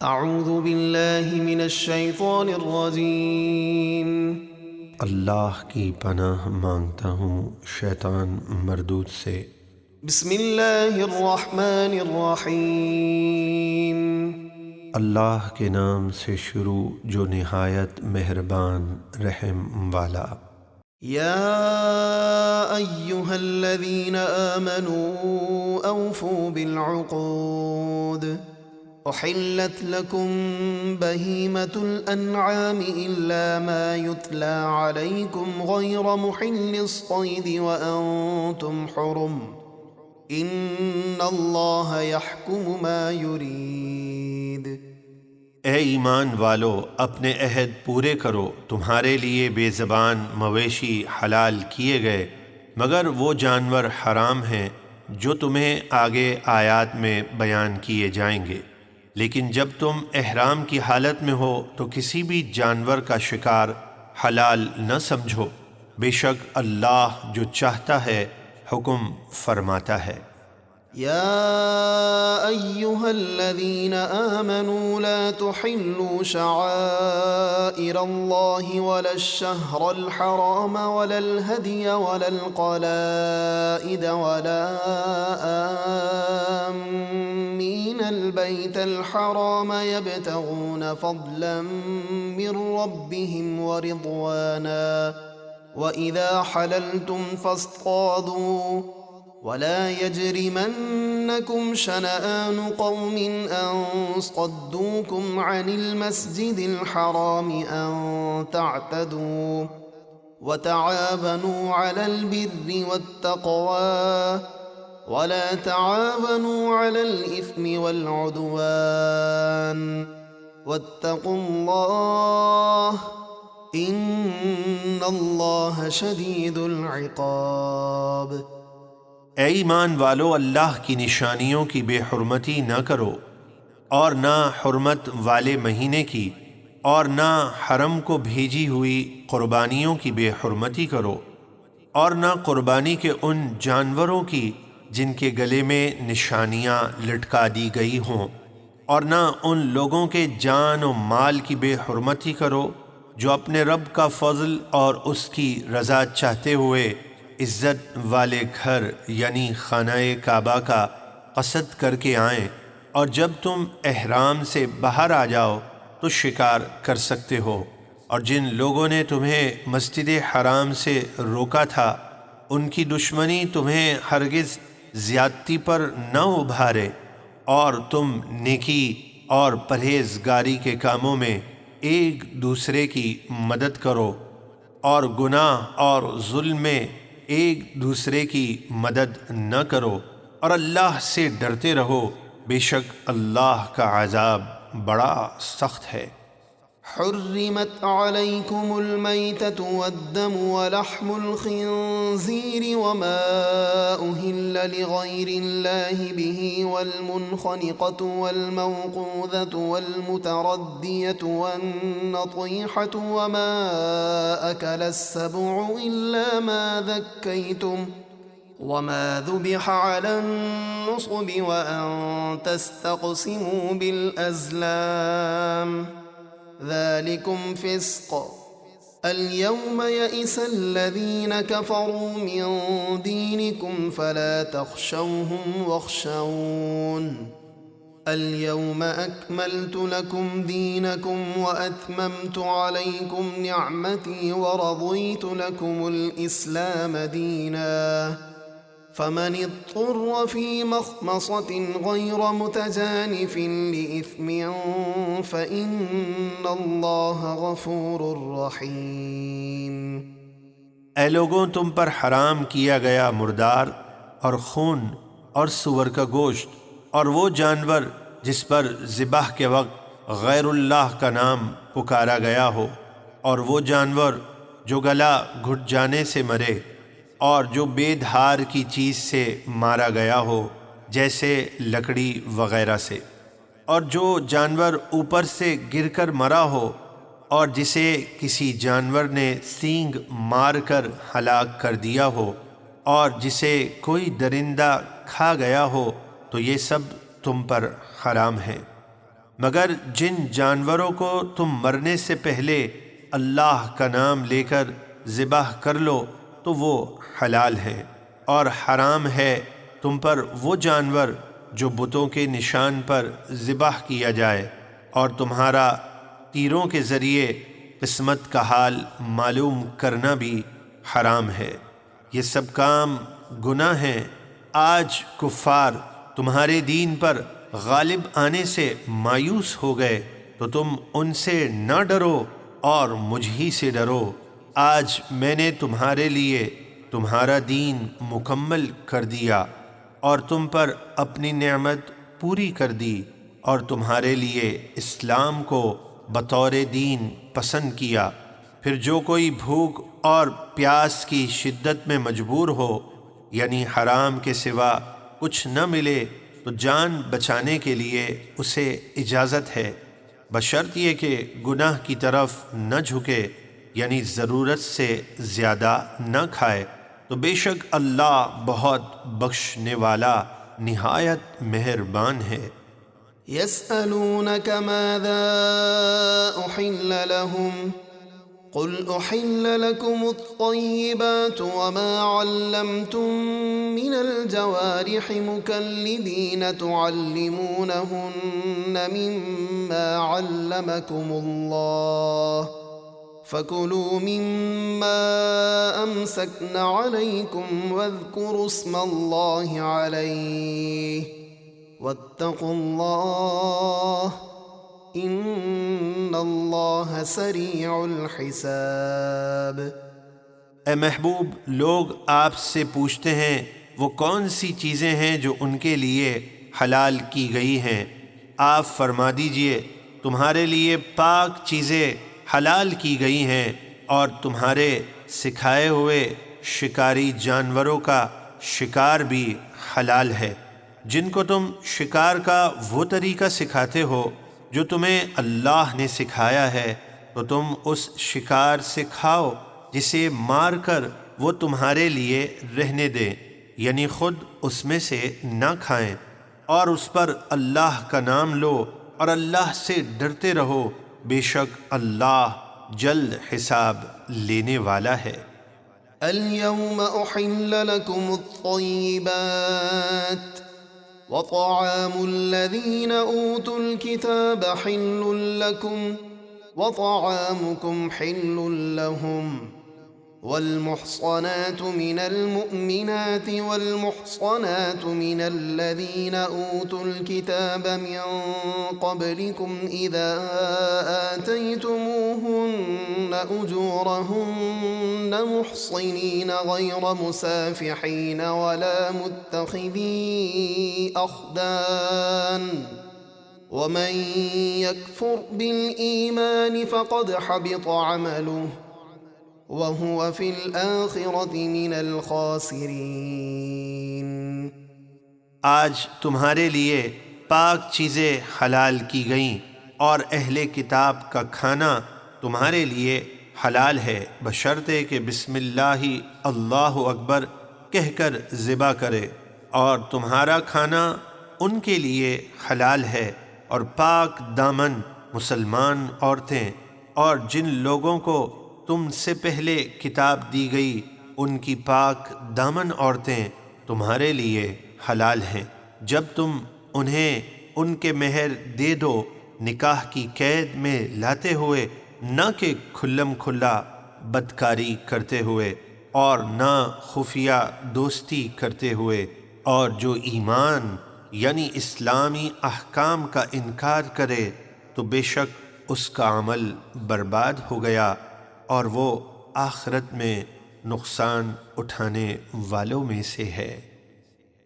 اعوذ باللہ من الشیطان الرجیم۔ اللہ کی پناہ مانگتا ہوں شیطان مردود سے۔ بسم اللہ الرحمن الرحیم۔ اللہ کے نام سے شروع جو نہایت مہربان رحم والا۔ یا ایہا الذین آمنوا اوفوا بالعقود احلت لکم بہیمۃ الانعام الا ما یتلی علیکم غیر محل الصید وانتم حرم ان اللہ یحکم ما یرید۔ اے ایمان والو، اپنے عہد پورے کرو، تمہارے لیے بے زبان مویشی حلال کیے گئے مگر وہ جانور حرام ہیں جو تمہیں آگے آیات میں بیان کیے جائیں گے، لیکن جب تم احرام کی حالت میں ہو تو کسی بھی جانور کا شکار حلال نہ سمجھو، بے شک اللہ جو چاہتا ہے حکم فرماتا ہے۔ یا ایہا الذین آمنوا لا تحلوا شعائر اللہ ولا الشہر الحرام ولا الہدی ولا القلائد ولا آمین البیت الحرام یبتغون فضلا من ربهم ورضوانا وإذا حللتم فاصطادوا ولا يجرمنكم شنآن قوم أن صدوكم عن المسجد الحرام أن تعتدوا وتعاونوا على البر والتقوى ولا تعاونوا على الإثم والعدوان واتقوا الله إن الله شديد العقاب۔ اے ایمان والو، اللہ کی نشانیوں کی بے حرمتی نہ کرو، اور نہ حرمت والے مہینے کی، اور نہ حرم کو بھیجی ہوئی قربانیوں کی بے حرمتی کرو، اور نہ قربانی کے ان جانوروں کی جن کے گلے میں نشانیاں لٹکا دی گئی ہوں، اور نہ ان لوگوں کے جان و مال کی بے حرمتی کرو جو اپنے رب کا فضل اور اس کی رضا چاہتے ہوئے عزت والے گھر یعنی خانہ کعبہ کا قصد کر کے آئیں، اور جب تم احرام سے باہر آ جاؤ تو شکار کر سکتے ہو، اور جن لوگوں نے تمہیں مسجد حرام سے روکا تھا ان کی دشمنی تمہیں ہرگز زیادتی پر نہ ابھارے، اور تم نیکی اور پرہیزگاری کے کاموں میں ایک دوسرے کی مدد کرو، اور گناہ اور ظلم میں ایک دوسرے کی مدد نہ کرو، اور اللہ سے ڈرتے رہو، بے شک اللہ کا عذاب بڑا سخت ہے۔ حرمت علیکم المیتۃ والدم ولحم الخنزیر وما أهل لغیر اللہ به والمنخنقۃ والموقوذۃ والمتردیۃ والنطیحۃ وما أکل السبع إلا ما ذکیتم وما ذبح على النصب وأن تستقسموا بالأزلام ذلكم فسق اليوم يئس الذين كفروا من دينكم فلا تخشوهم واخشون اليوم أكملت لكم دينكم وأتممت عليكم نعمتي ورضيت لكم الإسلام دينا فمن اضطر في مخمصة غير متجانف لإثم فإن الله غفور رحيم۔ اے لوگوں، تم پر حرام کیا گیا مردار اور خون اور سور کا گوشت اور وہ جانور جس پر ذبح کے وقت غیر اللہ کا نام پکارا گیا ہو، اور وہ جانور جو گلا گھٹ جانے سے مرے، اور جو بے دھار کی چیز سے مارا گیا ہو جیسے لکڑی وغیرہ سے، اور جو جانور اوپر سے گر کر مرا ہو اور جسے کسی جانور نے سینگ مار کر ہلاک کر دیا ہو، اور جسے کوئی درندہ کھا گیا ہو، تو یہ سب تم پر حرام ہے۔ مگر جن جانوروں کو تم مرنے سے پہلے اللہ کا نام لے کر ذبح کر لو تو وہ حلال ہیں، اور حرام ہے تم پر وہ جانور جو بتوں کے نشان پر ذبح کیا جائے، اور تمہارا تیروں کے ذریعے قسمت کا حال معلوم کرنا بھی حرام ہے۔ یہ سب کام گناہ ہیں۔ آج کفار تمہارے دین پر غالب آنے سے مایوس ہو گئے تو تم ان سے نہ ڈرو اور مجھ ہی سے ڈرو۔ آج میں نے تمہارے لیے تمہارا دین مکمل کر دیا اور تم پر اپنی نعمت پوری کر دی، اور تمہارے لیے اسلام کو بطور دین پسند کیا۔ پھر جو کوئی بھوک اور پیاس کی شدت میں مجبور ہو، یعنی حرام کے سوا کچھ نہ ملے، تو جان بچانے کے لیے اسے اجازت ہے، بشرط یہ کہ گناہ کی طرف نہ جھکے، یعنی ضرورت سے زیادہ نہ کھائے، تو بے شک اللہ بہت بخشنے والا نہایت مہربان ہے۔ يسألونك ماذا أحل لهم قل أحل لكم الطيبات وما علمتم من الجوارح مكلبين تعلمونهن مما علمكم الله فكلوا مما أمسكن عليكم واذكروا اسم الله عليه واتقوا اللہ ان اللہ سریع الحساب۔ اے محبوب، لوگ آپ سے پوچھتے ہیں وہ کون سی چیزیں ہیں جو ان کے لیے حلال کی گئی ہیں۔ آپ فرما دیجئے تمہارے لیے پاک چیزیں حلال کی گئی ہیں، اور تمہارے سکھائے ہوئے شکاری جانوروں کا شکار بھی حلال ہے، جن کو تم شکار کا وہ طریقہ سکھاتے ہو جو تمہیں اللہ نے سکھایا ہے، تو تم اس شکار سے کھاؤ جسے مار کر وہ تمہارے لیے رہنے دیں، یعنی خود اس میں سے نہ کھائیں، اور اس پر اللہ کا نام لو اور اللہ سے ڈرتے رہو، بے شک اللہ جلد حساب لینے والا ہے۔ اليوم احل لكم الطيبات وطعام الذين أوتوا الكتاب حل لكم وطعامكم حل لهم والمحصنات من المؤمنات والمحصنات من الذين أوتوا الكتاب من قبلكم إذا آتيتموهن أجورهن محصنين غير مسافحين ولا متخذي أخدان ومن يكفر بالإيمان فقد حبط عمله وَهُوَ فِي الْآخِرَةِ مِنَ الْخَاسِرِينَ۔ آج تمہارے لیے پاک چیزیں حلال کی گئیں، اور اہل کتاب کا کھانا تمہارے لیے حلال ہے، بشرطے کہ بسم اللہ اللہ اکبر کہہ کر ذبح کرے، اور تمہارا کھانا ان کے لیے حلال ہے، اور پاک دامن مسلمان عورتیں اور جن لوگوں کو تم سے پہلے کتاب دی گئی ان کی پاک دامن عورتیں تمہارے لیے حلال ہیں، جب تم انہیں ان کے مہر دے دو نکاح کی قید میں لاتے ہوئے، نہ کہ کھلم کھلا بدکاری کرتے ہوئے اور نہ خفیہ دوستی کرتے ہوئے، اور جو ایمان یعنی اسلامی احکام کا انکار کرے تو بے شک اس کا عمل برباد ہو گیا، اور وہ آخرت میں نقصان اٹھانے والوں میں سے ہے۔